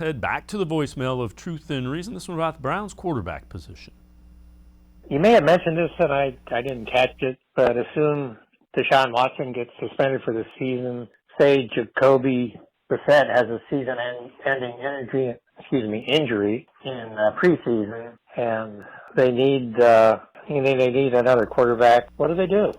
Head back to the voicemail of Truth and Reason. This one about the Browns quarterback position. You may have mentioned this and I didn't catch it, but assume Deshaun Watson gets suspended for the season. Say Jacoby Brissett has a season-ending injury in preseason, and they need another quarterback. What do they do?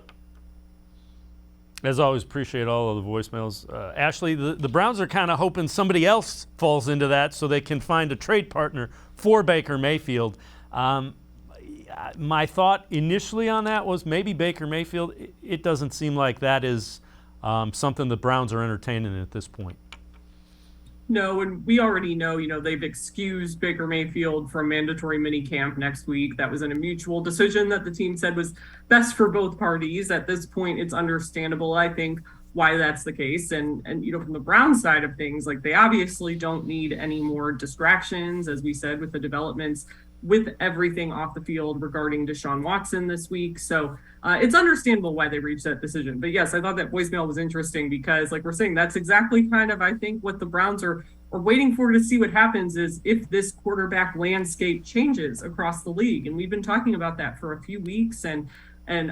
As always, appreciate all of the voicemails. Ashley, the Browns are kind of hoping somebody else falls into that so they can find a trade partner for Baker Mayfield. My thought initially on that was maybe Baker Mayfield. It doesn't seem like that is something the Browns are entertaining at this point. No, and we already know, they've excused Baker Mayfield from mandatory minicamp next week. That was a mutual decision that the team said was best for both parties. At this point, it's understandable, I think, why that's the case. And from the Browns side of things, like they obviously don't need any more distractions, as we said, with the developments with everything off the field regarding Deshaun Watson this week. So it's understandable why they reached that decision. But yes, I thought that voicemail was interesting because, like we're saying, that's exactly kind of, I think, what the Browns are waiting for to see what happens is if this quarterback landscape changes across the league. And we've been talking about that for a few weeks. And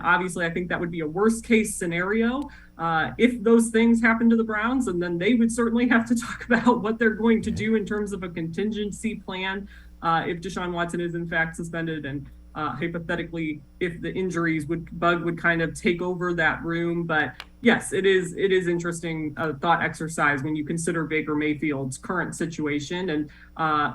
obviously, I think that would be a worst case scenario if those things happen to the Browns. And then they would certainly have to talk about what they're going to do in terms of a contingency plan if Deshaun Watson is in fact suspended, and hypothetically if the injuries would kind of take over that room. But yes, it is interesting thought exercise when you consider Baker Mayfield's current situation. And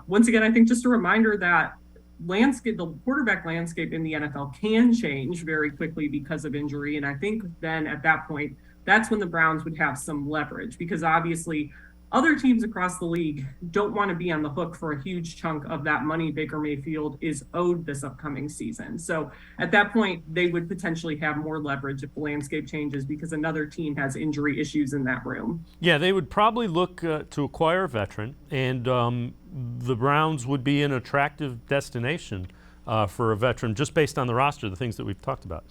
once again, I think just a reminder that the quarterback landscape in the NFL can change very quickly because of injury. And I think then at that point, that's when the Browns would have some leverage, because obviously other teams across the league don't want to be on the hook for a huge chunk of that money Baker Mayfield is owed this upcoming season. So at that point, they would potentially have more leverage if the landscape changes because another team has injury issues in that room. Yeah, they would probably look to acquire a veteran, and the Browns would be an attractive destination for a veteran just based on the roster, the things that we've talked about.